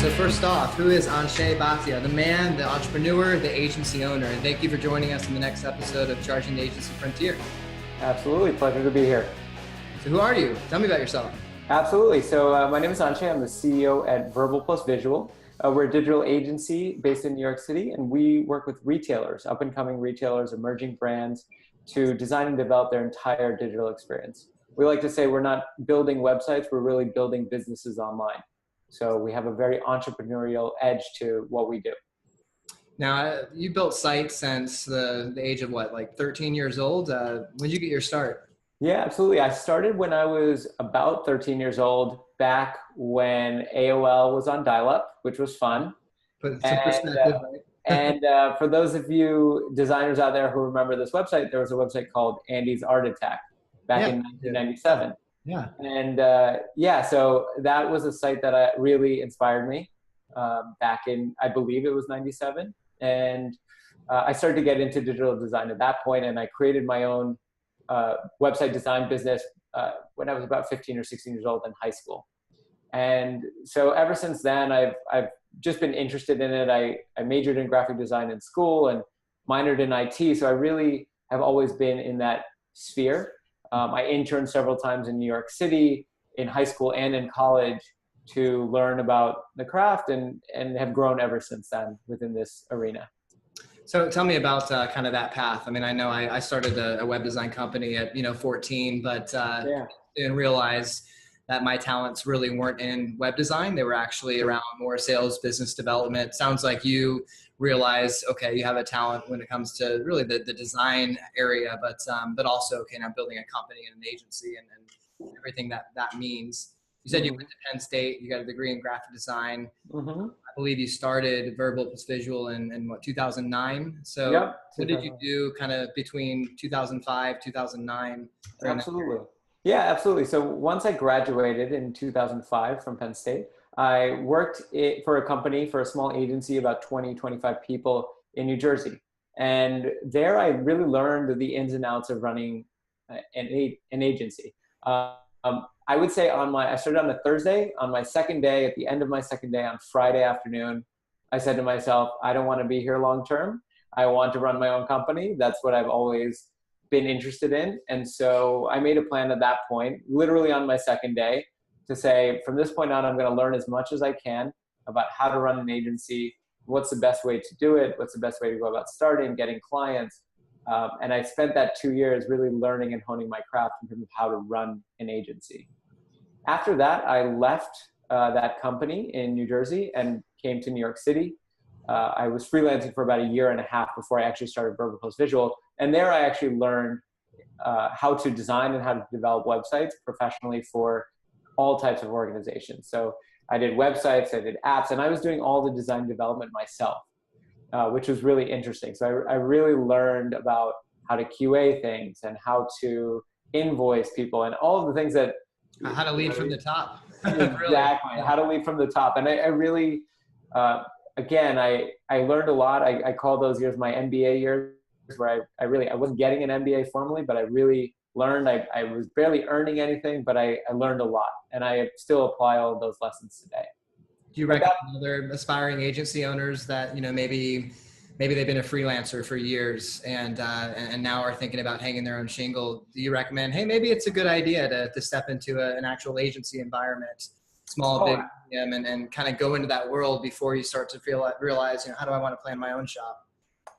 So first off, who is Anshey Bhatia, the man, the entrepreneur, the agency owner? And thank you for joining us in the next episode of Charging the Agency Frontier. Absolutely. Pleasure to be here. So who are you? Tell me about yourself. Absolutely. So my name is Anshey. I'm the CEO at Verbal+Visual. We're a digital agency based in New York City, and we work with retailers, up-and-coming retailers, emerging brands, to design and develop their entire digital experience. We like to say we're not building websites, we're really building businesses online. So we have a very entrepreneurial edge to what we do. Now, you built sites since the age of what, like 13 years old? When did you get your start? Yeah, absolutely. I started when I was about 13 years old, back when AOL was on dial-up, which was fun. Put some perspective, right? And for those of you designers out there who remember this website, there was a website called Andy's Art Attack back in 1997. Yeah. And so that was a site that really inspired me back in, I believe it was 97. And I started to get into digital design at that point, and I created my own website design business when I was about 15 or 16 years old in high school. And so ever since then, I've just been interested in it. I majored in graphic design in school and minored in IT. So I really have always been in that sphere. I interned several times in New York City, in high school and in college, to learn about the craft, and have grown ever since then within this arena. So tell me about kind of that path. I mean, I know I started a web design company at 14, but didn't realize that my talents really weren't in web design. They were actually around more sales, business development. Sounds like you realize, okay, you have a talent when it comes to really the design area, but also, okay, now building a company and an agency and everything that means. You said you went to Penn State, you got a degree in graphic design. I believe you started Verbal+Visual in what, 2009? So what did you do kind of between 2005, 2009? Absolutely. Yeah, absolutely. So once I graduated in 2005 from Penn State, I worked for a company, for a small agency, about 20, 25 people in New Jersey. And there I really learned the ins and outs of running an agency. I would say I started on a Thursday. On my second day, at the end of my second day on Friday afternoon, I said to myself, I don't want to be here long term. I want to run my own company. That's what I've always been interested in. And so I made a plan at that point, literally on my second day, to say, from this point on, I'm going to learn as much as I can about how to run an agency, what's the best way to do it, what's the best way to go about starting, getting clients. And I spent that 2 years really learning and honing my craft in terms of how to run an agency. After that, I left that company in New Jersey and came to New York City. I was freelancing for about a year and a half before I actually started Verbal+Visual. And there I actually learned how to design and how to develop websites professionally for all types of organizations. So I did websites, I did apps, and I was doing all the design development myself, which was really interesting. So I really learned about how to QA things and how to invoice people and all of the things that... How to lead from the top. Exactly, how to lead from the top. And I really, again, I learned a lot. I call those years my MBA years, where I wasn't getting an MBA formally, but I really learned. I was barely earning anything, but I learned a lot, and I still apply all of those lessons today. Do you recommend other aspiring agency owners that, maybe they've been a freelancer for years and now are thinking about hanging their own shingle? Do you recommend, hey, maybe it's a good idea to step into an actual agency environment, small, big, and kind of go into that world before you start to realize, how do I want to plan my own shop?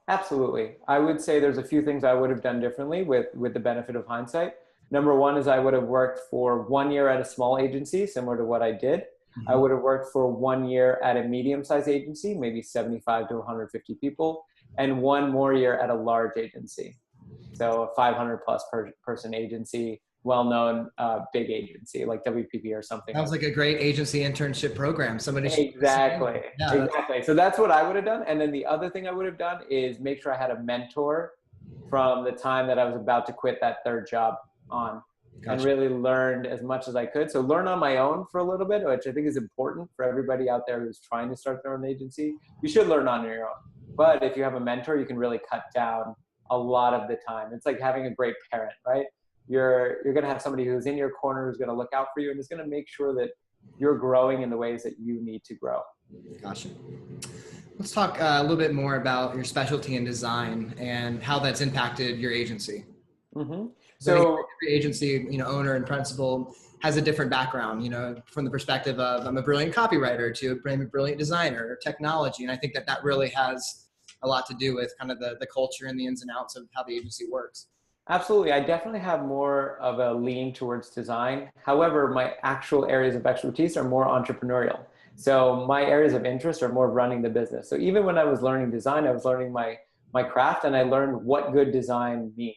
Absolutely. I would say there's a few things I would have done differently with the benefit of hindsight. Number one is I would have worked for 1 year at a small agency, similar to what I did. I would have worked for 1 year at a medium-sized agency, maybe 75 to 150 people, and 1 more year at a large agency. So a 500 plus person agency, well-known big agency like WPP or something. Sounds like a great agency internship program. Exactly. So that's what I would have done. And then the other thing I would have done is make sure I had a mentor from the time that I was about to quit that third job on. Gotcha. And really learned as much as I could. So learn on my own for a little bit, which I think is important for everybody out there who's trying to start their own agency. You should learn on your own. But if you have a mentor, you can really cut down a lot of the time. It's like having a great parent, right? You're going to have somebody who's in your corner, who's going to look out for you, and is going to make sure that you're growing in the ways that you need to grow. Gotcha. Let's talk a little bit more about your specialty in design and how that's impacted your agency. Mm-hmm. So every agency, owner and principal has a different background, from the perspective of I'm a brilliant copywriter to a brilliant designer or technology. And I think that really has a lot to do with kind of the culture and the ins and outs of how the agency works. Absolutely. I definitely have more of a lean towards design. However, my actual areas of expertise are more entrepreneurial. So my areas of interest are more running the business. So even when I was learning design, I was learning my craft, and I learned what good design means.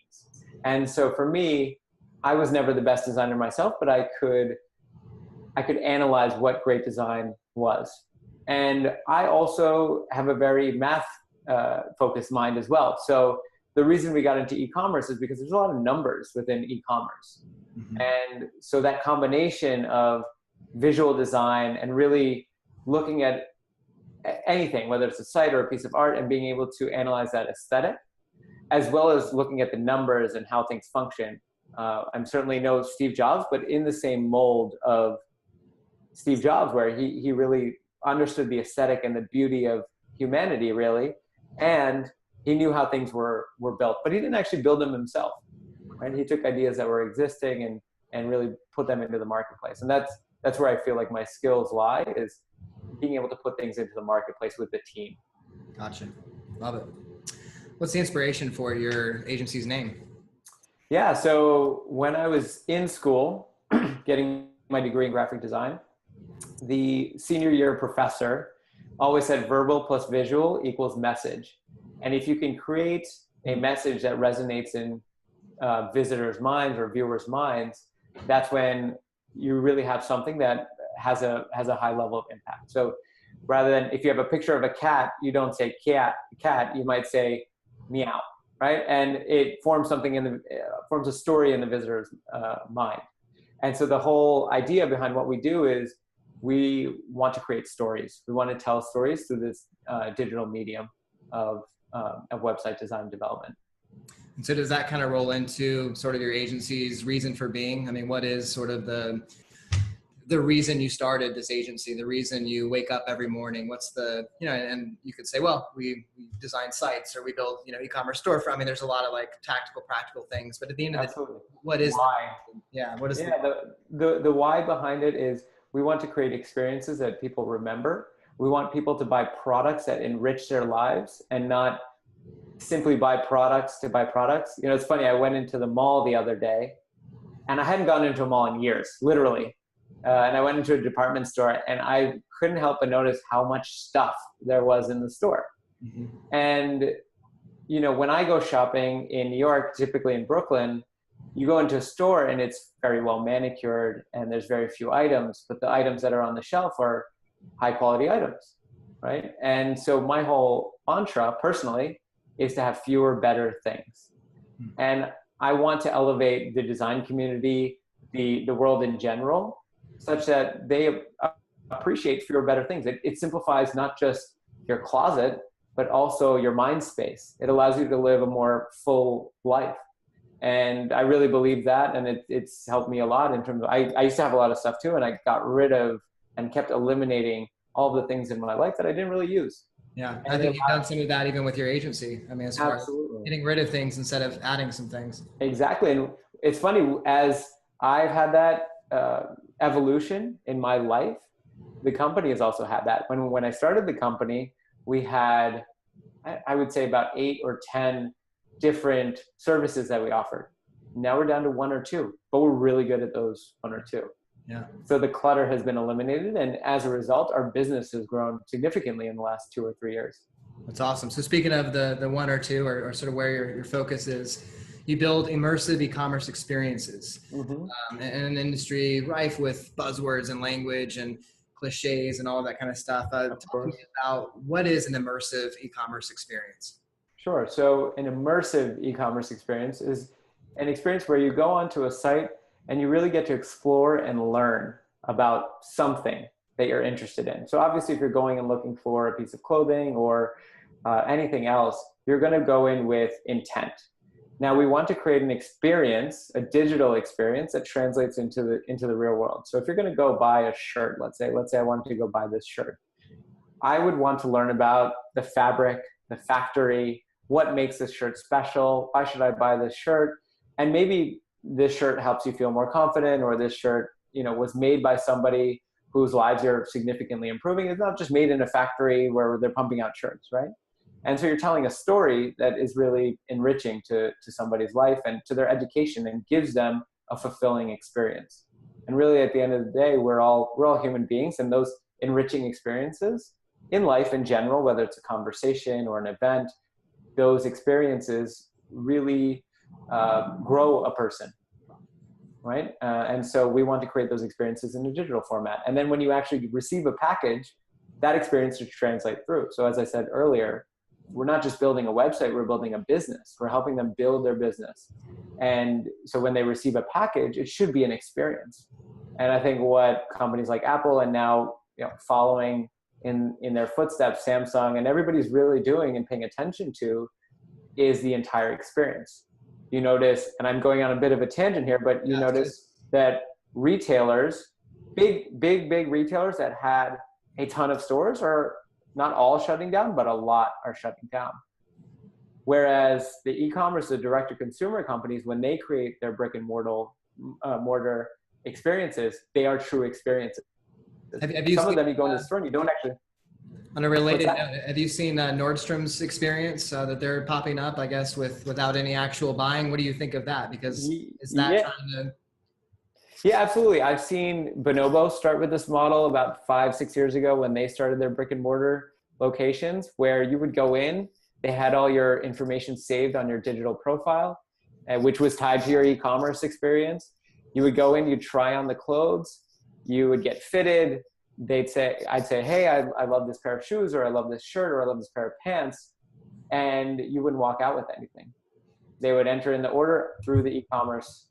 And so for me, I was never the best designer myself, but I could analyze what great design was. And I also have a very math focused mind as well. So the reason we got into e-commerce is because there's a lot of numbers within e-commerce. Mm-hmm. And so that combination of visual design and really looking at anything, whether it's a site or a piece of art, and being able to analyze that aesthetic, as well as looking at the numbers and how things function. I'm certainly no Steve Jobs, but in the same mold of Steve Jobs, where he really understood the aesthetic and the beauty of humanity, really. And he knew how things were built, but he didn't actually build them himself, right? He took ideas that were existing and really put them into the marketplace. And that's where I feel like my skills lie, is being able to put things into the marketplace with the team. Gotcha. Love it. What's the inspiration for your agency's name? Yeah, so when I was in school, getting my degree in graphic design, the senior year professor always said verbal+visual equals message. And if you can create a message that resonates in visitors' minds or viewers' minds, that's when you really have something that has a high level of impact. So rather than, if you have a picture of a cat, you don't say cat, you might say meow, right? And it forms something forms a story in the visitor's mind. And so the whole idea behind what we do is we want to create stories. We want to tell stories through this digital medium of website design development. And so does that kind of roll into sort of your agency's reason for being? I mean, what is sort of the reason you started this agency, the reason you wake up every morning? What's the, and you could say, well, we design sites, or we build, e-commerce storefront. I mean, there's a lot of like tactical, practical things, but at the end of the day, what is why? What is the why behind it is we want to create experiences that people remember. We want people to buy products that enrich their lives and not simply buy products to buy products. It's funny, I went into the mall the other day, and I hadn't gone into a mall in years, literally. And I went into a department store, and I couldn't help but notice how much stuff there was in the store. Mm-hmm. And, when I go shopping in New York, typically in Brooklyn, you go into a store and it's very well manicured and there's very few items, but the items that are on the shelf are high quality items, right? And so my whole mantra personally is to have fewer, better things. Mm-hmm. And I want to elevate the design community, the world in general, such that they appreciate fewer, better things. It simplifies not just your closet, but also your mind space. It allows you to live a more full life. And I really believe that, and it's helped me a lot in terms of, I used to have a lot of stuff too, and I got rid of and kept eliminating all the things in my life that I didn't really use. Yeah, I think you've done some of that even with your agency. I mean, as far as getting rid of things instead of adding some things. Exactly, and it's funny, as I've had that evolution in my life, the company has also had that. When I started the company, we had, I would say, about 8 or 10 different services that we offered. Now we're down to 1 or 2, but we're really good at those 1 or 2. Yeah. So the clutter has been eliminated, and as a result, our business has grown significantly in the last 2 or 3 years. That's awesome. So speaking of the 1 or 2, or sort of where your focus is, you build immersive e-commerce experiences. Mm-hmm. In an industry rife with buzzwords and language and cliches and all that kind of stuff. Talk to me about what is an immersive e-commerce experience. Sure. So an immersive e-commerce experience is an experience where you go onto a site and you really get to explore and learn about something that you're interested in. So obviously, if you're going and looking for a piece of clothing or anything else, you're going to go in with intent. Now we want to create an experience, a digital experience that translates into the real world. So if you're going to go buy a shirt, let's say I wanted to go buy this shirt, I would want to learn about the fabric, the factory, what makes this shirt special, why should I buy this shirt, and maybe this shirt helps you feel more confident, or this shirt, you know, was made by somebody whose lives you're significantly improving. It's not just made in a factory where they're pumping out shirts, right? And so you're telling a story that is really enriching to somebody's life and to their education, and gives them a fulfilling experience. And really, at the end of the day, we're all human beings, and those enriching experiences in life in general, whether it's a conversation or an event, those experiences really grow a person, right? And so we want to create those experiences in a digital format. And then when you actually receive a package, that experience should translate through. So as I said earlier, we're not just building a website, we're building a business. We're helping them build their business. And so when they receive a package, it should be an experience. And I think what companies like Apple, and now, you know, following in their footsteps, Samsung, and everybody's really doing and paying attention to, is the entire experience. You notice, and I'm going on a bit of a tangent here, but you notice that retailers, big retailers that had a ton of stores, are not all shutting down, but a lot are shutting down. Whereas the e-commerce, the direct-to-consumer companies, when they create their brick and mortar experiences, they are true experiences. Some of them, you go into the store and you don't actually. On a related note, have you seen Nordstroms Experience that they're popping up, I guess, without any actual buying? What do you think of that? Because is that trying to... Yeah, absolutely. I've seen Bonobo start with this model about 5-6 years ago when they started their brick and mortar locations, where you would go in, they had all your information saved on your digital profile, which was tied to your e-commerce experience. You would go in, you'd try on the clothes, you would get fitted. I'd say, hey, I love this pair of shoes, or I love this shirt, or I love this pair of pants. And you wouldn't walk out with anything. They would enter in the order through the e-commerce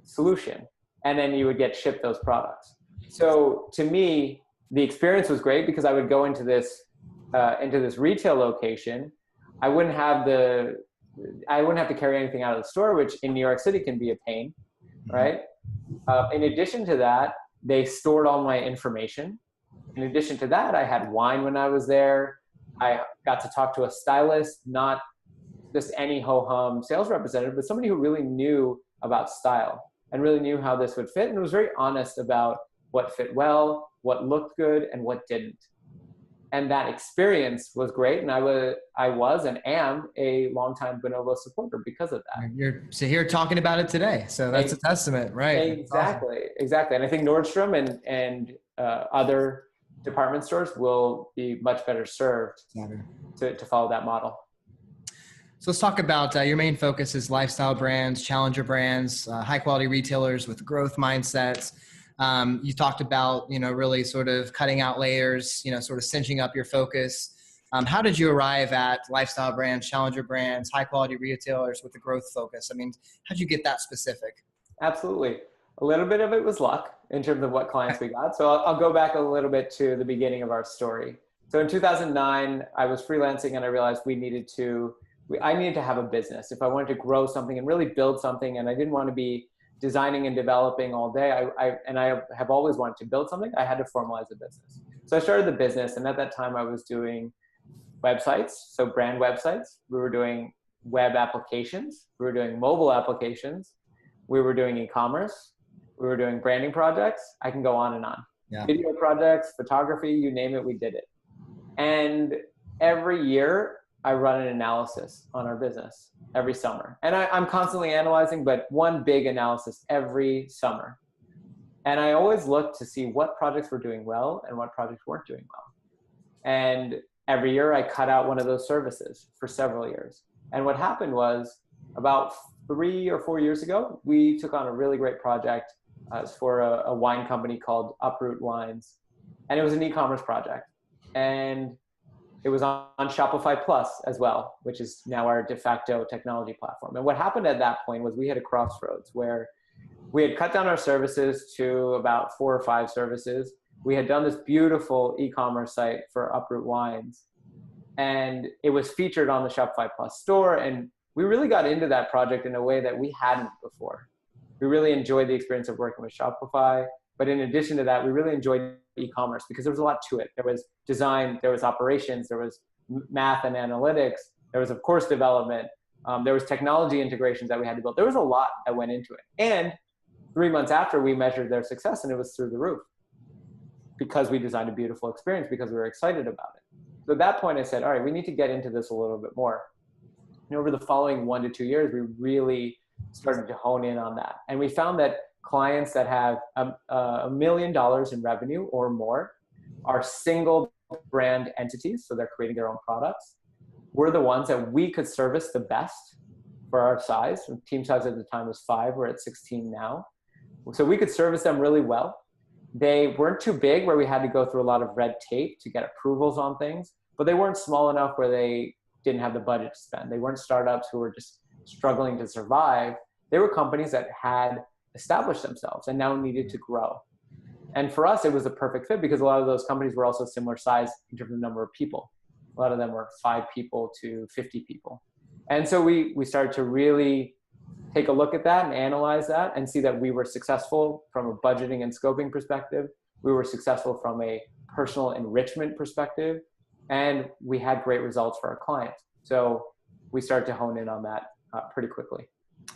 solution, and then you would get shipped those products. So to me, the experience was great, because I would go into this retail location. I wouldn't have to carry anything out of the store, which in New York City can be a pain, right? In addition to that, they stored all my information. In addition to that, I had wine when I was there. I got to talk to a stylist, not just any ho-hum sales representative, but somebody who really knew about style and really knew how this would fit, and was very honest about what fit well, what looked good, and what didn't. And that experience was great, and I was and am a longtime Bonobo supporter because of that. You're here talking about it today, so that's a testament, right? Exactly, awesome. Exactly. And I think Nordstrom and other department stores will be much better served to follow that model. So let's talk about your main focus is lifestyle brands, challenger brands, high quality retailers with growth mindsets. You talked about, really sort of cutting out layers, sort of cinching up your focus. How did you arrive at lifestyle brands, challenger brands, high quality retailers with the growth focus? I mean, how'd you get that specific? Absolutely. A little bit of it was luck in terms of what clients we got. So I'll go back a little bit to the beginning of our story. So in 2009, I was freelancing, and I realized I needed to have a business. If I wanted to grow something and really build something, and I didn't want to be designing and developing all day, I have always wanted to build something, I had to formalize a business. So I started the business, and at that time I was doing websites, so brand websites. We were doing web applications. We were doing mobile applications. We were doing e-commerce. We were doing branding projects. I can go on and on. Yeah. Video projects, photography, you name it, we did it. And every year I run an analysis on our business every summer. And I'm constantly analyzing, but one big analysis every summer. And I always look to see what projects were doing well and what projects weren't doing well. And every year I cut out one of those services for several years. And what happened was, about 3 or 4 years ago, we took on a really great project for a wine company called Uproot Wines. And it was an e-commerce project. And it was on Shopify Plus as well, which is now our de facto technology platform. And what happened at that point was we had a crossroads where we had cut down our services to about 4 or 5 services. We had done this beautiful e-commerce site for Uproot Wines, and it was featured on the Shopify Plus store. And we really got into that project in a way that we hadn't before. We really enjoyed the experience of working with Shopify. But in addition to that, we really enjoyed e-commerce because there was a lot to it. There was design, there was operations, there was math and analytics, there was, of course, development. There was technology integrations that we had to build. There was a lot that went into it. And 3 months after, we measured their success, and it was through the roof because we designed a beautiful experience, because we were excited about it. So at that point, I said, all right, we need to get into this a little bit more. And over the following 1 to 2 years, we really started to hone in on that. And we found that clients that have $1 million in revenue or more are single brand entities, so they're creating their own products. We're the ones that we could service the best for our size. Team size at the time was 5, we're at 16 now. So we could service them really well. They weren't too big where we had to go through a lot of red tape to get approvals on things, but they weren't small enough where they didn't have the budget to spend. They weren't startups who were just struggling to survive. They were companies that had established themselves and now needed to grow. And for us, it was a perfect fit because a lot of those companies were also similar size in terms of number of people. A lot of them were 5 people to 50 people. And so we started to really take a look at that and analyze that and see that we were successful from a budgeting and scoping perspective. We were successful from a personal enrichment perspective, and we had great results for our clients. So we started to hone in on that pretty quickly.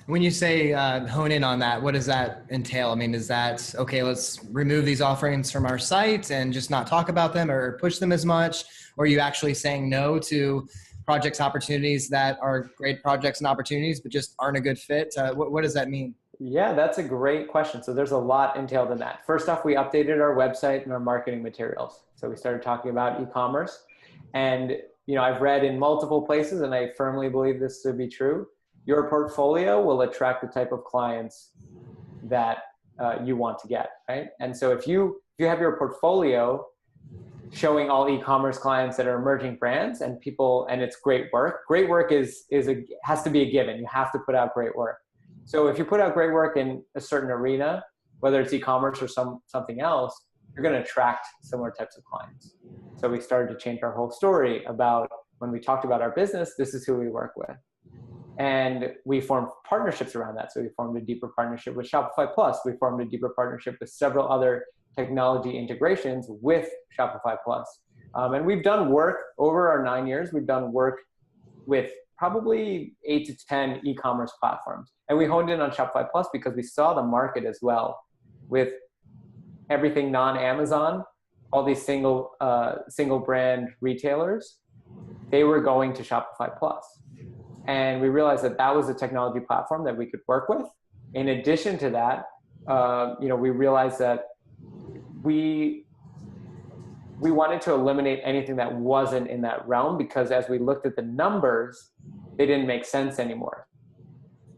When you say hone in on that, what does that entail? I mean, is that, okay, let's remove these offerings from our site and just not talk about them or push them as much? Or are you actually saying no to projects, opportunities that are great projects and opportunities, but just aren't a good fit? What does that mean? Yeah, that's a great question. So there's a lot entailed in that. First off, we updated our website and our marketing materials. So we started talking about e-commerce. And, you know, I've read in multiple places, and I firmly believe this to be true, your portfolio will attract the type of clients that you want to get, right? And so if you have your portfolio showing all e-commerce clients that are emerging brands and people, and it's great work has to be a given. You have to put out great work. So if you put out great work in a certain arena, whether it's e-commerce or something else, you're going to attract similar types of clients. So we started to change our whole story about when we talked about our business, this is who we work with. And we formed partnerships around that. So we formed a deeper partnership with Shopify Plus. We formed a deeper partnership with several other technology integrations with Shopify Plus. And we've done work over our 9 years. We've done work with probably 8 to 10 e-commerce platforms. And we honed in on Shopify Plus because we saw the market as well with everything non-Amazon, all these single brand retailers, they were going to Shopify Plus. And we realized that that was a technology platform that we could work with. In addition to that, we realized that we wanted to eliminate anything that wasn't in that realm, because as we looked at the numbers, they didn't make sense anymore.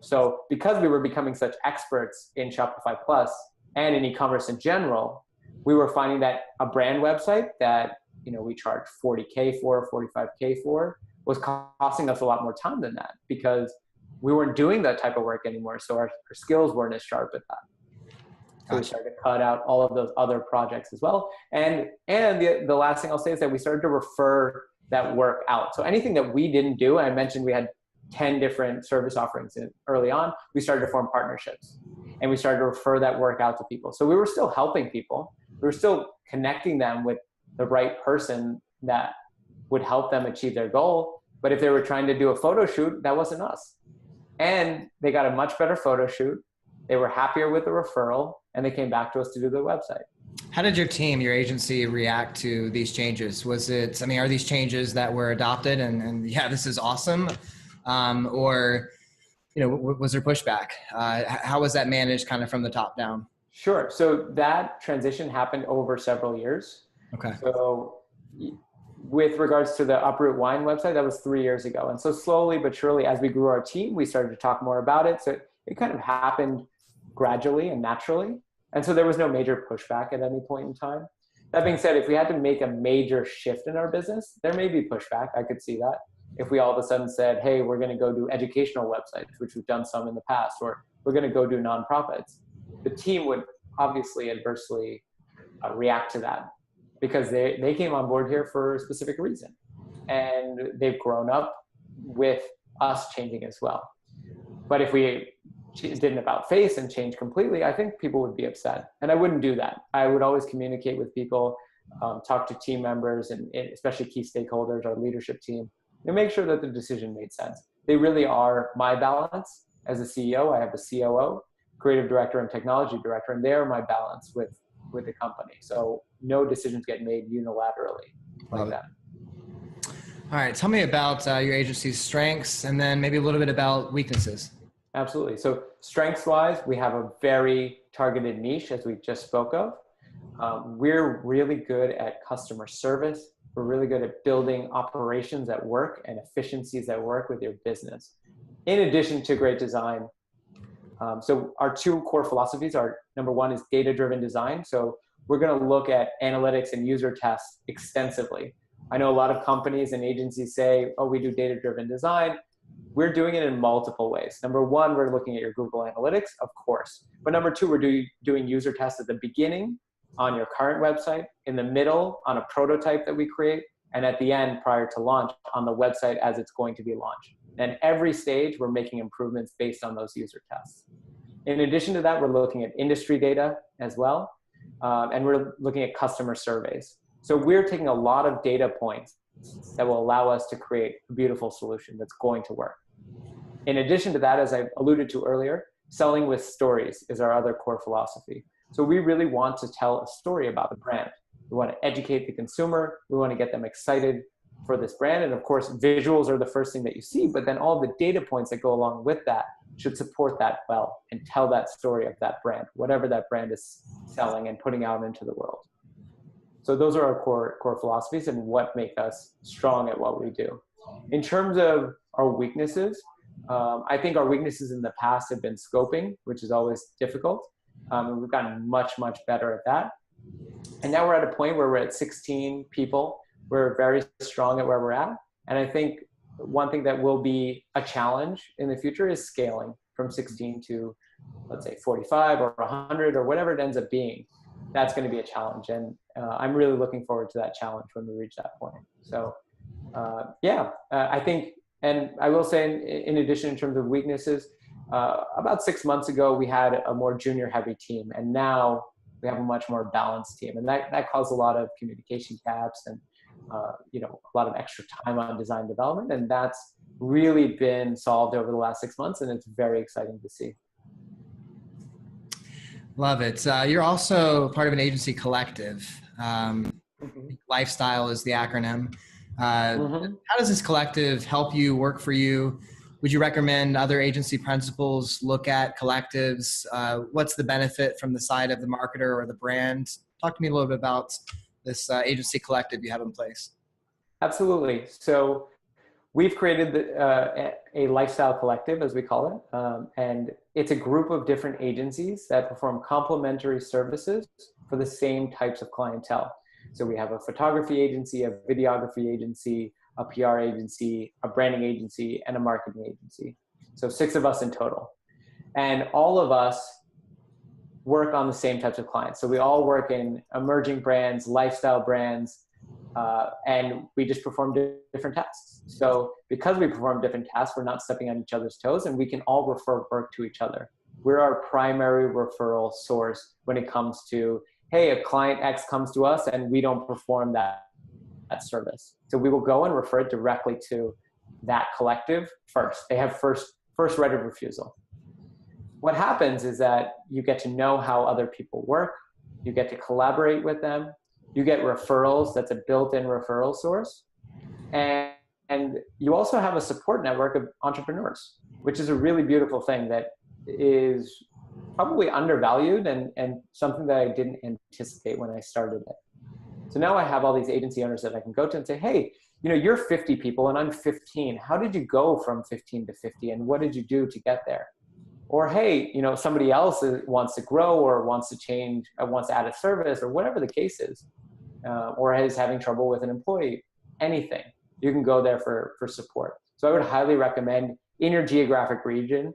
So because we were becoming such experts in Shopify Plus and in e-commerce in general, we were finding that a brand website that we charged $40K for, $45K for, was costing us a lot more time than that because we weren't doing that type of work anymore. So our skills weren't as sharp at that. So we started to cut out all of those other projects as well. And the last thing I'll say is that we started to refer that work out. So anything that we didn't do, I mentioned we had 10 different service offerings early on, we started to form partnerships and we started to refer that work out to people. So we were still helping people. We were still connecting them with the right person that would help them achieve their goal. But if they were trying to do a photo shoot, that wasn't us. And they got a much better photo shoot. They were happier with the referral, and they came back to us to do the website. How did your team, your agency, react to these changes? Are these changes that were adopted and yeah, this is awesome? Or was there pushback? How was that managed kind of from the top down? Sure. So that transition happened over several years. Okay. So with regards to the Uproot Wine website, that was 3 years ago. And so slowly but surely, as we grew our team, we started to talk more about it. So it kind of happened gradually and naturally. And so there was no major pushback at any point in time. That being said, if we had to make a major shift in our business, there may be pushback. I could see that. If we all of a sudden said, hey, we're going to go do educational websites, which we've done some in the past, or we're going to go do nonprofits, the team would obviously adversely react to that because they came on board here for a specific reason. And they've grown up with us changing as well. But if we didn't about face and change completely, I think people would be upset. And I wouldn't do that. I would always communicate with people, talk to team members and especially key stakeholders, our leadership team, and make sure that the decision made sense. They really are my balance. As a CEO, I have a COO, creative director and technology director, and they're my balance with the company. So no decisions get made unilaterally like that. All right, tell me about your agency's strengths and then maybe a little bit about weaknesses. Absolutely. So strengths-wise, we have a very targeted niche, as we just spoke of. We're really good at customer service. We're really good at building operations at work and efficiencies at work with your business, in addition to great design. So our two core philosophies are, number one is data-driven design. So we're going to look at analytics and user tests extensively. I know a lot of companies and agencies say, oh, we do data-driven design. We're doing it in multiple ways. Number one, we're looking at your Google Analytics, of course. But number two, we're doing user tests at the beginning on your current website, in the middle on a prototype that we create, and at the end prior to launch on the website as it's going to be launched. And every stage, we're making improvements based on those user tests. In addition to that, we're looking at industry data as well, and we're looking at customer surveys. So we're taking a lot of data points that will allow us to create a beautiful solution that's going to work. In addition to that, as I alluded to earlier, selling with stories is our other core philosophy. So we really want to tell a story about the brand. We want to educate the consumer. We want to get them excited for this brand. And of course, visuals are the first thing that you see, but then all the data points that go along with that should support that well and tell that story of that brand, whatever that brand is selling and putting out into the world. So those are our core philosophies and what make us strong at what we do. In terms of our weaknesses, I think our weaknesses in the past have been scoping, which is always difficult. And we've gotten much, much better at that. And now we're at a point where we're at 16 people. We're very strong at where we're at. And I think one thing that will be a challenge in the future is scaling from 16 to, let's say, 45 or 100 or whatever it ends up being. That's going to be a challenge. And I'm really looking forward to that challenge when we reach that point. So I think, and I will say in addition, in terms of weaknesses, about 6 months ago, we had a more junior heavy team, and now we have a much more balanced team. And that caused a lot of communication gaps and a lot of extra time on design development. And that's really been solved over the last 6 months, and it's very exciting to see. Love it. You're also part of an agency collective. Lifestyle is the acronym. How does this collective help you, work for you? Would you recommend other agency principals look at collectives? What's the benefit from the side of the marketer or the brand? Talk to me a little bit about this agency collective you have in place. Absolutely. So we've created a lifestyle collective, as we call it, and it's a group of different agencies that perform complementary services for the same types of clientele. So we have a photography agency, a videography agency, a PR agency, a branding agency, and a marketing agency. So 6 of us in total. And all of us work on the same types of clients. So we all work in emerging brands, lifestyle brands, and we just perform different tasks. So because we perform different tasks, we're not stepping on each other's toes, and we can all refer work to each other. We're our primary referral source when it comes to, hey, a client X comes to us and we don't perform that service. So we will go and refer it directly to that collective first. They have first right of refusal. What happens is that you get to know how other people work. You get to collaborate with them. You get referrals. That's a built-in referral source. And you also have a support network of entrepreneurs, which is a really beautiful thing that is probably undervalued and something that I didn't anticipate when I started it. So now I have all these agency owners that I can go to and say, hey, you're 50 people and I'm 15. How did you go from 15 to 50? And what did you do to get there? Or, hey, somebody else wants to grow or wants to change, wants to add a service or whatever the case is, or is having trouble with an employee, anything. You can go there for support. So I would highly recommend in your geographic region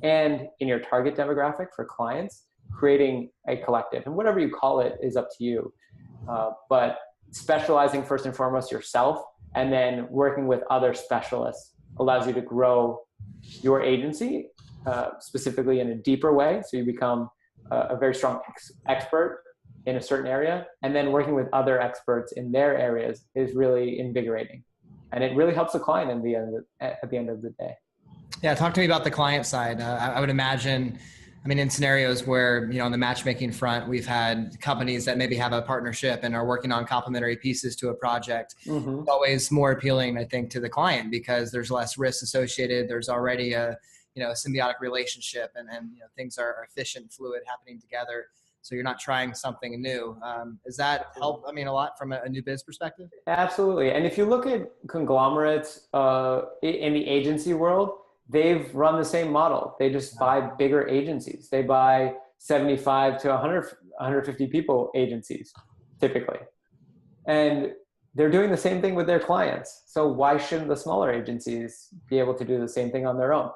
and in your target demographic for clients, creating a collective. And whatever you call it is up to you. But specializing first and foremost yourself, and then working with other specialists allows you to grow your agency, specifically in a deeper way. So you become a very strong expert in a certain area, and then working with other experts in their areas is really invigorating. And it really helps the client at the end of the day. Yeah, talk to me about the client side. I would imagine, I mean, in scenarios where, on the matchmaking front, we've had companies that maybe have a partnership and are working on complementary pieces to a project. Mm-hmm. It's always more appealing, I think, to the client because there's less risk associated. There's already a symbiotic relationship and things are efficient, fluid, happening together. So you're not trying something new. Does that help, a lot from a new biz perspective? Absolutely. And if you look at conglomerates in the agency world, they've run the same model. They just buy bigger agencies. They buy 75 to 100, 150 people agencies, typically. And they're doing the same thing with their clients. So why shouldn't the smaller agencies be able to do the same thing on their own?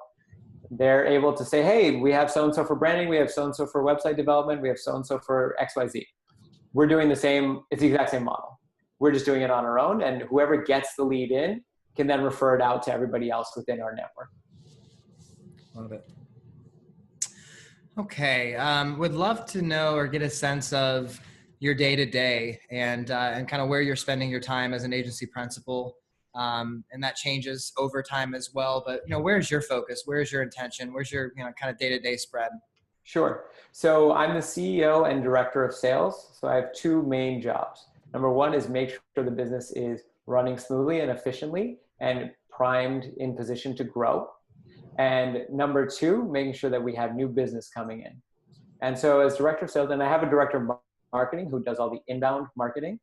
They're able to say, hey, we have so-and-so for branding, we have so-and-so for website development, we have so-and-so for XYZ. We're doing it's the exact same model. We're just doing it on our own, and whoever gets the lead in can then refer it out to everybody else within our network. Love it. Okay, would love to know or get a sense of your day-to-day and kind of where you're spending your time as an agency principal. And that changes over time as well. But, where's your focus? Where's your intention? Where's your, kind of day-to-day spread? Sure. So I'm the CEO and director of sales. So I have two main jobs. Number one is make sure the business is running smoothly and efficiently and primed in position to grow. And number two, making sure that we have new business coming in. And so as director of sales, and I have a director of marketing who does all the inbound marketing.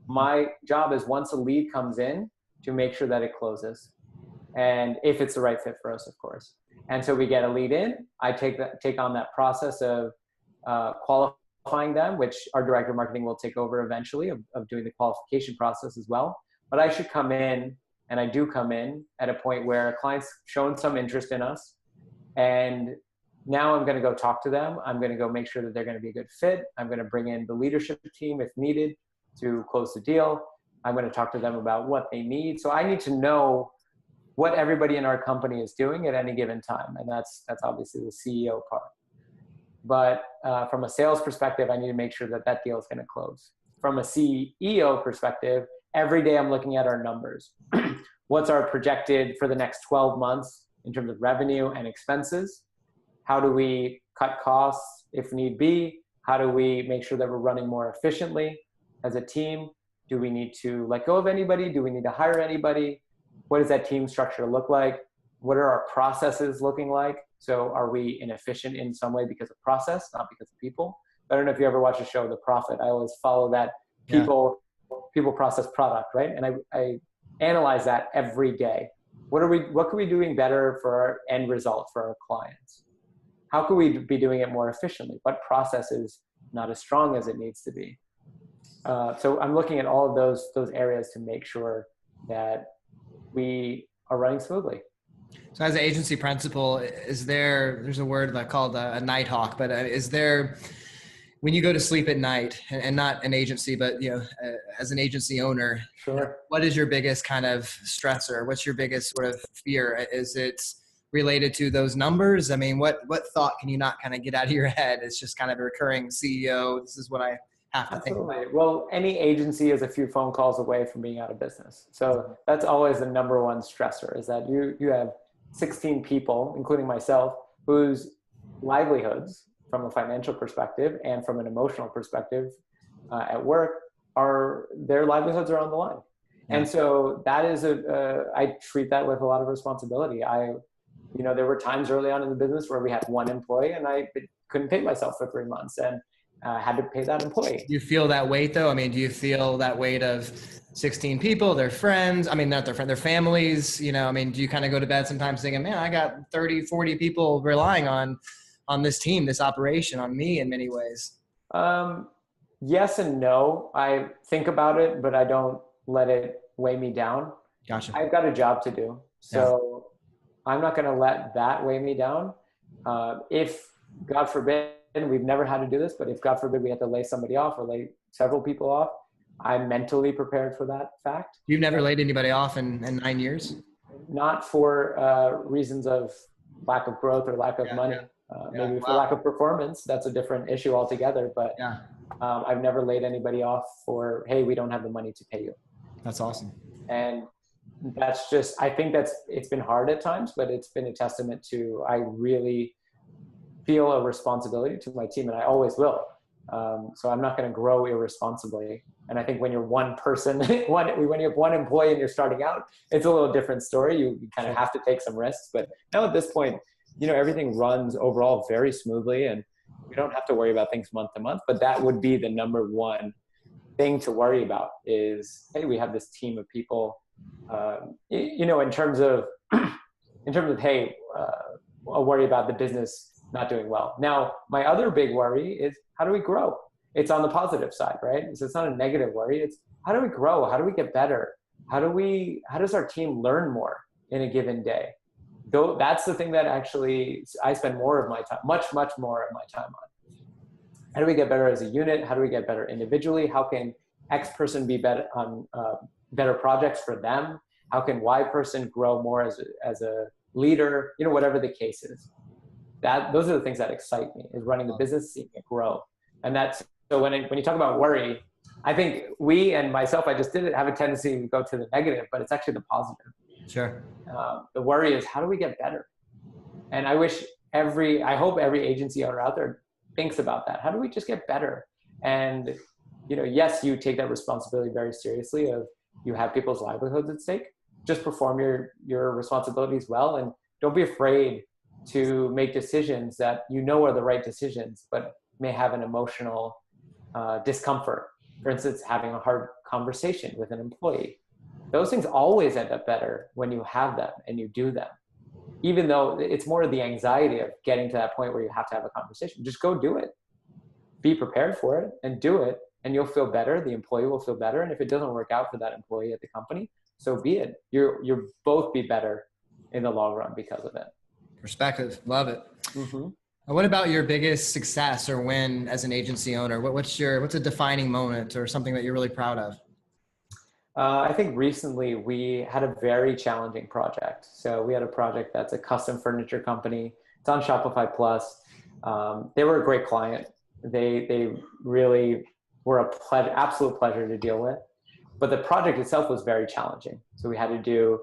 My job is once a lead comes in, to make sure that it closes. And if it's the right fit for us, of course. And so we get a lead in, I take on that process of qualifying them, which our director of marketing will take over eventually of doing the qualification process as well. But I should come in, and I do come in at a point where a client's shown some interest in us. And now I'm going to go talk to them. I'm going to go make sure that they're going to be a good fit. I'm going to bring in the leadership team if needed to close the deal. I'm going to talk to them about what they need. So I need to know what everybody in our company is doing at any given time. And that's obviously the CEO part. But from a sales perspective, I need to make sure that that deal is going to close. From a CEO perspective, every day I'm looking at our numbers. What's our projected for the next 12 months in terms of revenue and expenses? How do we cut costs if need be? How do we make sure that we're running more efficiently as a team? Do we need to let go of anybody? Do we need to hire anybody? What does that team structure look like? What are our processes looking like? So are we inefficient in some way because of process, not because of people? I don't know if you ever watch the show, The Profit. I always follow that people process product, right? And I analyze that every day. What can we be doing better for our end result for our clients? How can we be doing it more efficiently? What process is not as strong as it needs to be? So I'm looking at all of those areas to make sure that we are running smoothly. So as an agency principal, there's a word called a nighthawk, but is there, when you go to sleep at night, and not an agency, but as an agency owner, sure, what is your biggest kind of stressor? What's your biggest sort of fear? Is it related to those numbers? I mean, what thought can you not kind of get out of your head? It's just kind of a recurring CEO. This is what I have to think about. Well, any agency is a few phone calls away from being out of business. So that's always the number one stressor, is that you have 16 people, including myself, whose livelihoods from a financial perspective and from an emotional perspective at work their livelihoods are on the line. Yeah. And so that is I treat that with a lot of responsibility. There were times early on in the business where we had one employee and I couldn't pay myself for 3 months and had to pay that employee. Do you feel that weight though? I mean, do you feel that weight of 16 people, their friends? I mean, not their friends, their families, do you kind of go to bed sometimes thinking, man, I got 30, 40 people relying on this team, this operation, on me in many ways? Yes and no. I think about it, but I don't let it weigh me down. Gotcha. I've got a job to do. So I'm not going to let that weigh me down. If, God forbid, we've never had to do this, but if, God forbid, we had to lay somebody off or lay several people off, I'm mentally prepared for that fact. You've never laid anybody off in 9 years? not for reasons of lack of growth or lack of money. Maybe for lack of performance. That's a different issue altogether. But I've never laid anybody off for, hey, we don't have the money to pay you. That's awesome. And that's just, I think it's been hard at times, but it's been a testament to, I really feel a responsibility to my team, and I always will. So I'm not going to grow irresponsibly. And I think when you're one person, when you have one employee and you're starting out, it's a little different story. You kind of have to take some risks. But now at this point, everything runs overall very smoothly, and we don't have to worry about things month to month. But that would be the number one thing to worry about is, hey, we have this team of people, in terms of, hey, I'll worry about the business not doing well. Now, my other big worry is, how do we grow? It's on the positive side, right? So it's not a negative worry. It's, how do we grow? How do we get better? How does our team learn more in a given day? Though that's the thing that actually I spend more of my time, much, much more of my time on. How do we get better as a unit? How do we get better individually? How can X person be better on better projects for them? How can Y person grow more as a leader? Whatever the case is. Those are the things that excite me, is running the business, seeing it grow. And that's, so when you talk about worry, I think we, and myself, I just did it, have a tendency to go to the negative, but it's actually the positive. Sure. The worry is, how do we get better? And I hope every agency owner out there thinks about that. How do we just get better? And, yes, you take that responsibility very seriously of, you have people's livelihoods at stake. Just perform your responsibilities well, and don't be afraid to make decisions that are the right decisions, but may have an emotional discomfort. For instance, having a hard conversation with an employee. Those things always end up better when you have them and you do them. Even though it's more of the anxiety of getting to that point where you have to have a conversation. Just go do it. Be prepared for it and do it, and you'll feel better. The employee will feel better. And if it doesn't work out for that employee at the company, so be it. You'll both be better in the long run because of it. Perspective. Love it. Mm-hmm. What about your biggest success or win as an agency owner? What's a defining moment or something that you're really proud of? I think recently we had a very challenging project. So we had a project that's a custom furniture company. It's on Shopify Plus. They were a great client. They really were absolute pleasure to deal with. But the project itself was very challenging. So we had to do,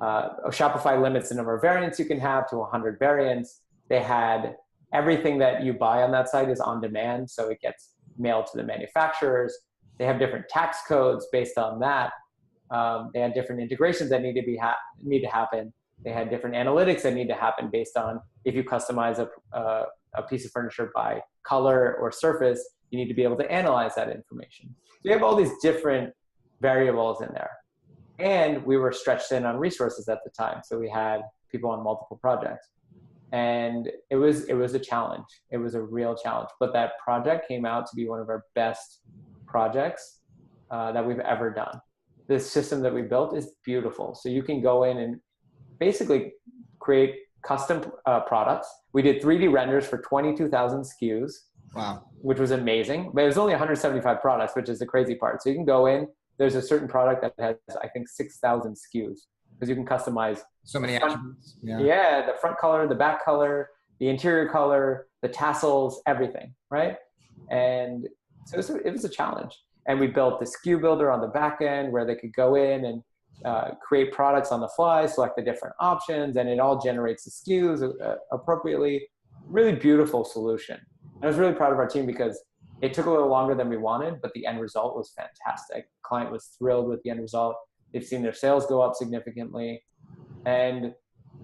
Shopify limits the number of variants you can have to 100 variants. They had everything that you buy on that site is on demand. So it gets mailed to the manufacturers. They have different tax codes based on that. They had different integrations that need to happen. They had different analytics that need to happen based on if you customize a piece of furniture by color or surface, you need to be able to analyze that information. So you have all these different variables in there. And we were stretched in on resources at the time. So we had people on multiple projects. And it was a challenge. It was a real challenge. But that project came out to be one of our best projects that we've ever done. This system that we built is beautiful. So you can go in and basically create custom products. We did 3D renders for 22,000 SKUs. Wow. Which was amazing. But it was only 175 products, which is the crazy part. So you can go in, there's a certain product that has, I think, 6,000 SKUs, because you can customize so many attributes. Yeah, the front color, the back color, the interior color, the tassels, everything, right? And so it was a challenge. And we built the SKU builder on the back end where they could go in and create products on the fly, select the different options, and it all generates the SKUs appropriately. Really beautiful solution. And I was really proud of our team because it took a little longer than we wanted, but the end result was fantastic. The client was thrilled with the end result. They've seen their sales go up significantly. And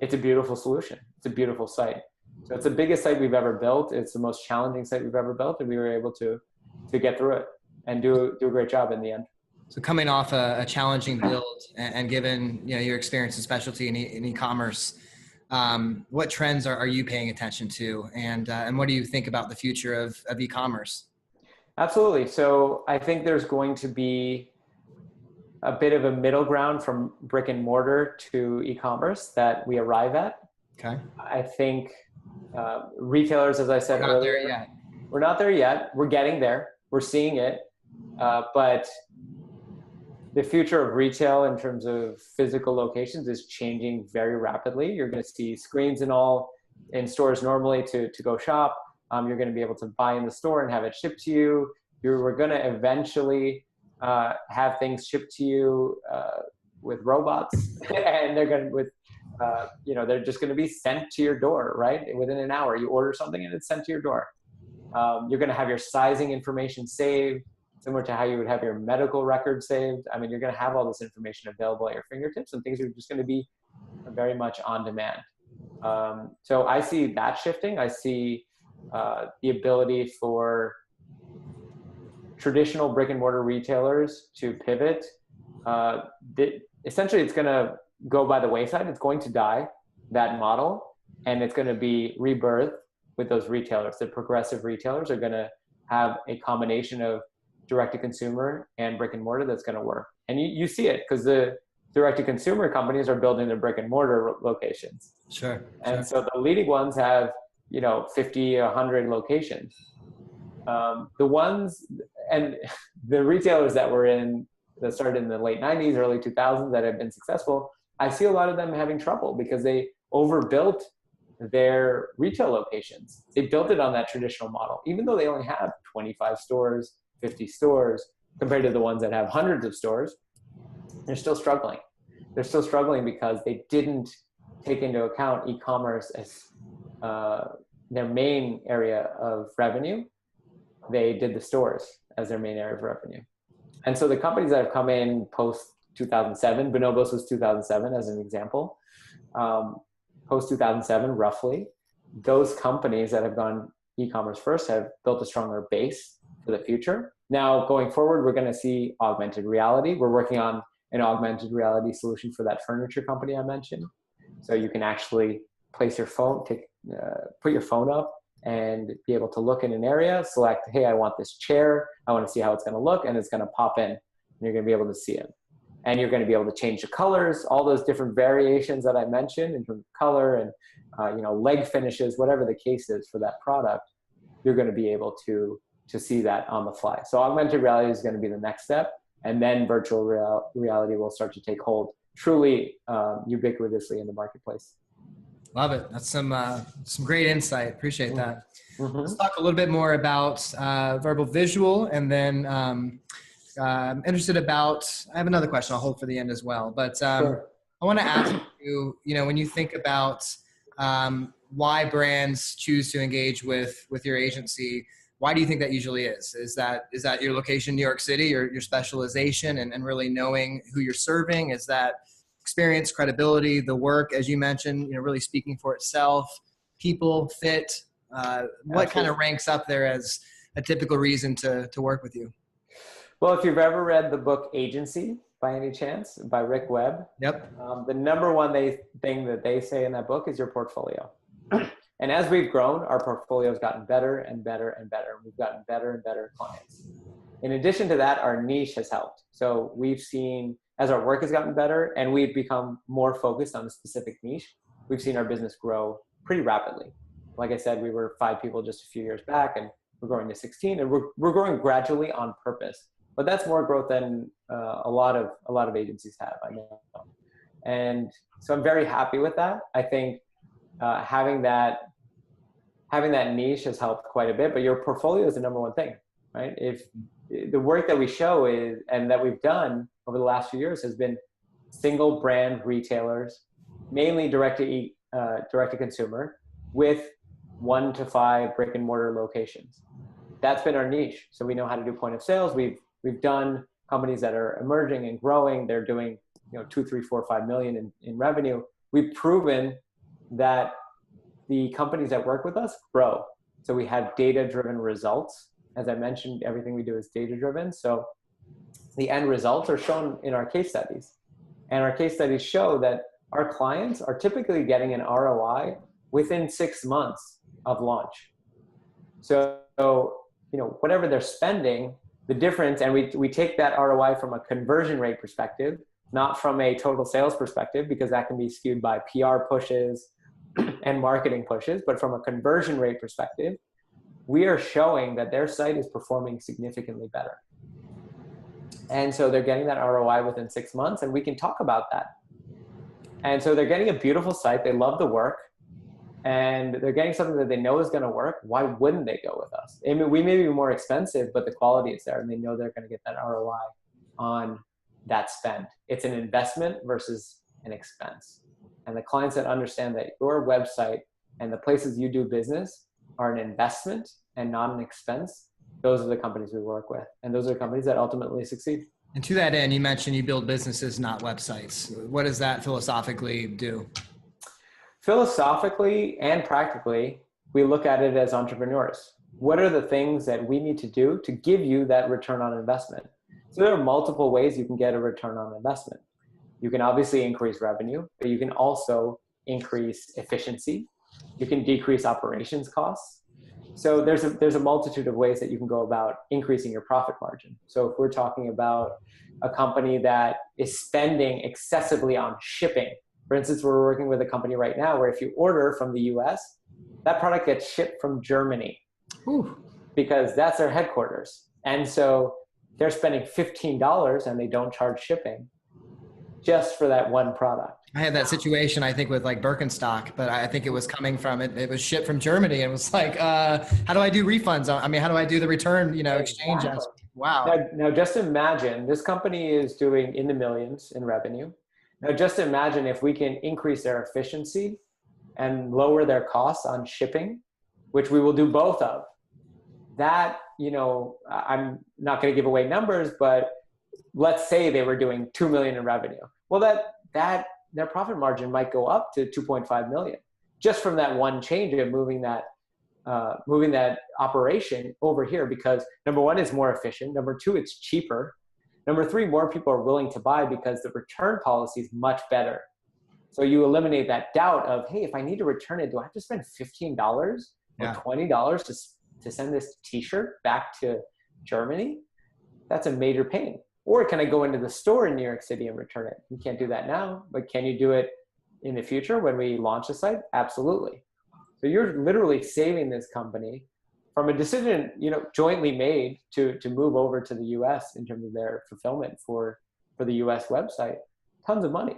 it's a beautiful solution. It's a beautiful site. So it's the biggest site we've ever built. It's the most challenging site we've ever built. And we were able to get through it and do a great job in the end. So coming off a challenging build and given your experience and specialty in e-commerce, what trends are you paying attention to? And what do you think about the future of e-commerce? Absolutely. So I think there's going to be a bit of a middle ground from brick and mortar to e-commerce that we arrive at. Okay. I think retailers, as I said earlier, not there yet. We're not there yet. We're getting there. We're seeing it. But the future of retail in terms of physical locations is changing very rapidly. You're going to see screens in stores normally to go shop. You're going to be able to buy in the store and have it shipped to you. We're going to eventually have things shipped to you with robots, and they're going to they're just going to be sent to your door, right? Within an hour, you order something and it's sent to your door. You're going to have your sizing information saved, similar to how you would have your medical record saved. I mean, you're going to have all this information available at your fingertips, and things are just going to be very much on demand. So I see that shifting. I see the ability for traditional brick and mortar retailers to pivot. Essentially, it's going to go by the wayside. It's going to die, that model, and it's going to be rebirthed with those retailers. The progressive retailers are going to have a combination of direct-to-consumer and brick and mortar that's going to work. And you see it because the direct-to-consumer companies are building their brick and mortar locations. Sure. And so the leading ones have 50, 100 locations. The ones and the retailers that started in the late 90s, early 2000s that have been successful, I see a lot of them having trouble because they overbuilt their retail locations. They built it on that traditional model, even though they only have 25 stores, 50 stores, compared to the ones that have hundreds of stores. They're still struggling. They're still struggling because they didn't take into account e-commerce as their main area of revenue. They did the stores as their main area of revenue. And so the companies that have come in post 2007, Bonobos was 2007 as an example, post 2007 roughly, those companies that have gone e-commerce first have built a stronger base for the future. Now going forward, we're going to see augmented reality. We're working on an augmented reality solution for that furniture company I mentioned. So you can actually place your phone, put your phone up and be able to look in an area, select, hey, I want this chair. I want to see how it's going to look, and it's going to pop in and you're going to be able to see it. And you're going to be able to change the colors, all those different variations that I mentioned in terms of color and leg finishes, whatever the case is for that product, you're going to be able to see that on the fly. So augmented reality is going to be the next step, and then virtual reality will start to take hold truly ubiquitously in the marketplace. Love it. That's some great insight. Appreciate that. Mm-hmm. Let's talk a little bit more about VerbalVisual, and then I'm interested about, I have another question I'll hold for the end as well, but sure. I want to ask you, when you think about why brands choose to engage with your agency, why do you think that usually is? Is that your location, New York City, your specialization and really knowing who you're serving? Is that experience, credibility, the work, as you mentioned, really speaking for itself, people, fit? What kind of ranks up there as a typical reason to work with you? Well, if you've ever read the book Agency, by any chance, by Rick Webb, yep. The number one thing that they say in that book is your portfolio. And as we've grown, our portfolio has gotten better and better and better. We've gotten better and better clients. In addition to that, our niche has helped. So we've seen, as our work has gotten better and we've become more focused on a specific niche, we've seen our business grow pretty rapidly. Like I said, we were 5 people just a few years back, and we're growing to 16, and we're growing gradually on purpose. But that's more growth than a lot of agencies have, I know. And so I'm very happy with that. I think having that niche has helped quite a bit, but your portfolio is the number one thing, right? If the work that we show and that we've done over the last few years has been single brand retailers, mainly direct to consumer, with 1 to 5 brick and mortar locations. That's been our niche. So we know how to do point of sales. We've done companies that are emerging and growing. They're doing 2, 3, 4, 5 million in revenue. We've proven that the companies that work with us grow. So we have data-driven results. As I mentioned, everything we do is data-driven. So the end results are shown in our case studies. And our case studies show that our clients are typically getting an ROI within 6 months of launch. So whatever they're spending, the difference, and we take that ROI from a conversion rate perspective, not from a total sales perspective, because that can be skewed by PR pushes and marketing pushes, but from a conversion rate perspective, we are showing that their site is performing significantly better. And so they're getting that ROI within 6 months, and we can talk about that. And so they're getting a beautiful site. They love the work, and they're getting something that they know is going to work. Why wouldn't they go with us? I mean, we may be more expensive, but the quality is there, and they know they're going to get that ROI on that spend. It's an investment versus an expense. And the clients that understand that your website and the places you do business are an investment and not an expense, those are the companies we work with. And those are companies that ultimately succeed. And to that end, you mentioned you build businesses, not websites. What does that philosophically do? Philosophically and practically, we look at it as entrepreneurs. What are the things that we need to do to give you that return on investment? So there are multiple ways you can get a return on investment. You can obviously increase revenue, but you can also increase efficiency. You can decrease operations costs. So there's a multitude of ways that you can go about increasing your profit margin. So if we're talking about a company that is spending excessively on shipping, for instance, we're working with a company right now where if you order from the US, that product gets shipped from Germany. Ooh. Because that's their headquarters. And so they're spending $15 and they don't charge shipping just for that one product. I had that situation, I think, with like Birkenstock, but I think it was coming from it was shipped from Germany, and it was like, how do I do refunds? I mean, how do I do the return, exchange? Exactly. Wow. Now, just imagine this company is doing in the millions in revenue. Now, just imagine if we can increase their efficiency and lower their costs on shipping, which we will do both of. That, I'm not going to give away numbers, but let's say they were doing 2 million in revenue. Well, that their profit margin might go up to 2.5 million just from that one change of moving that operation over here, because number one, it's more efficient. Number two, it's cheaper. Number three, more people are willing to buy because the return policy is much better. So you eliminate that doubt of, hey, if I need to return it, do I have to spend $15 or $20 to send this t-shirt back to Germany? That's a major pain. Or can I go into the store in New York City and return it? You can't do that now, but can you do it in the future when we launch the site? Absolutely. So you're literally saving this company from a decision, jointly made to move over to the US in terms of their fulfillment for the US website. Tons of money.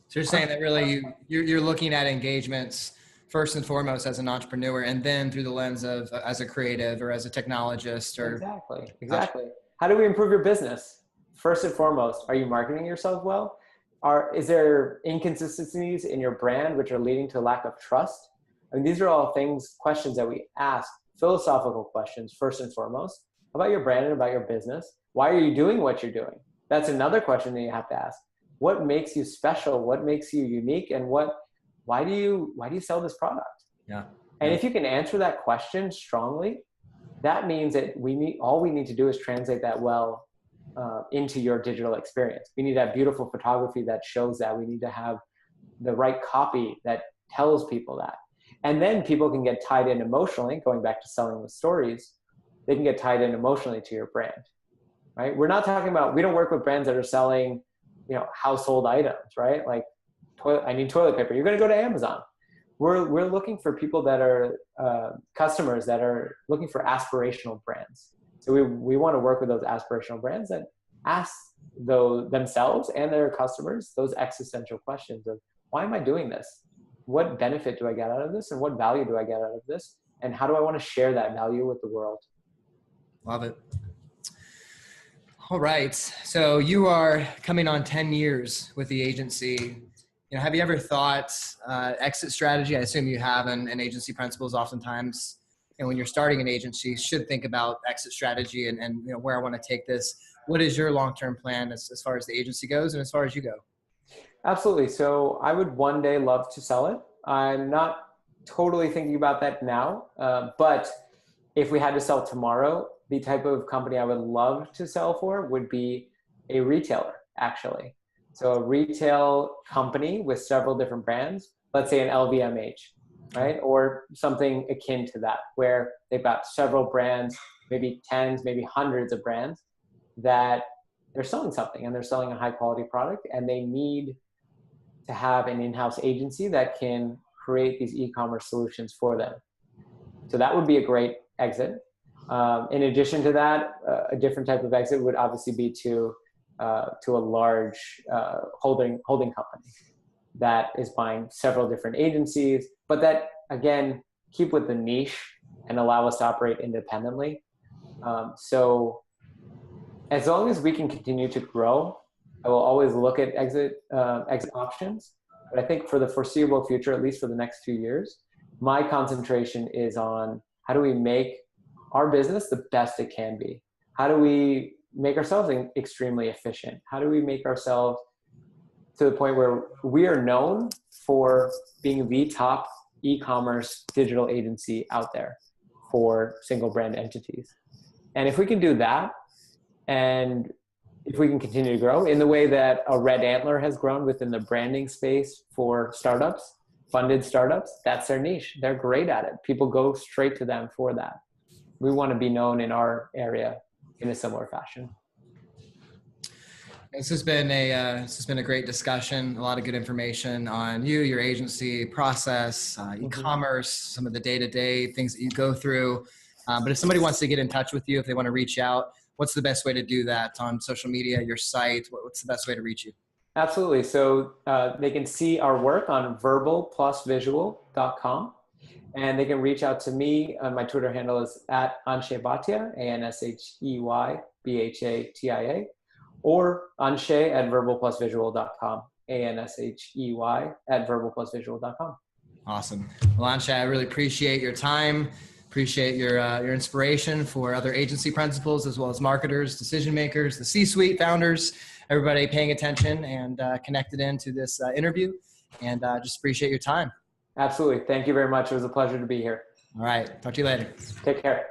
So you're saying that really you're looking at engagements first and foremost as an entrepreneur, and then through the lens of as a creative or as a technologist or exactly. How do we improve your business? First and foremost, are you marketing yourself well? Is there inconsistencies in your brand which are leading to lack of trust? I mean, these are all questions that we ask, philosophical questions first and foremost, about your brand and about your business. Why are you doing what you're doing? That's another question that you have to ask. What makes you special? What makes you unique? And why do you sell this product? Yeah. And if you can answer that question strongly, that means that all we need to do is translate that well into your digital experience. We need to have beautiful photography that shows that. We need to have the right copy that tells people that. And then people can get tied in emotionally, going back to selling with stories, they can get tied in emotionally to your brand, right? We don't work with brands that are selling, household items, right? Like, I need toilet paper. You're going to go to Amazon. We're looking for people that are customers that are looking for aspirational brands. So we want to work with those aspirational brands that ask themselves and their customers those existential questions of, why am I doing this? What benefit do I get out of this? And what value do I get out of this? And how do I want to share that value with the world? Love it. All right. So you are coming on 10 years with the agency. Have you ever thought exit strategy? I assume you have, and agency principals oftentimes, when you're starting an agency, should think about exit strategy and where I want to take this. What is your long-term plan as far as the agency goes and as far as you go? Absolutely. So I would one day love to sell it. I'm not totally thinking about that now, but if we had to sell tomorrow, the type of company I would love to sell for would be a retailer, actually. So a retail company with several different brands, let's say an LVMH, right? Or something akin to that, where they've got several brands, maybe tens, maybe hundreds of brands that they're selling something, and they're selling a high quality product, and they need to have an in-house agency that can create these e-commerce solutions for them. So that would be a great exit. In addition to that, a different type of exit would obviously be to a large holding company that is buying several different agencies, but that, again, keep with the niche and allow us to operate independently. So as long as we can continue to grow, I will always look at exit options. But I think for the foreseeable future, at least for the next few years, my concentration is on how do we make our business the best it can be? How do we make ourselves extremely efficient? How do we make ourselves to the point where we are known for being the top e-commerce digital agency out there for single brand entities? And if we can do that, and if we can continue to grow in the way that a Red Antler has grown within the branding space for startups, funded startups, that's their niche. They're great at it. People go straight to them for that. We want to be known in our area in a similar fashion. This has been a great discussion. A lot of good information on you, your agency process, e-commerce, some of the day-to-day things that you go through. But if somebody wants to get in touch with you, if they want to reach out, what's the best way to do that on social media, your site? What's the best way to reach you? Absolutely. So they can see our work on VerbalPlusVisual.com, and they can reach out to me. My Twitter handle is @Anshey Bhatia, ANSHEYBHATIA, or Anshey @VerbalPlusVisual.com, ANSHEY @VerbalPlusVisual.com. Awesome. Well, Anshey, I really appreciate your time. Appreciate your inspiration for other agency principals, as well as marketers, decision makers, the C-suite founders, everybody paying attention and connected into this interview. And just appreciate your time. Absolutely. Thank you very much. It was a pleasure to be here. All right. Talk to you later. Take care.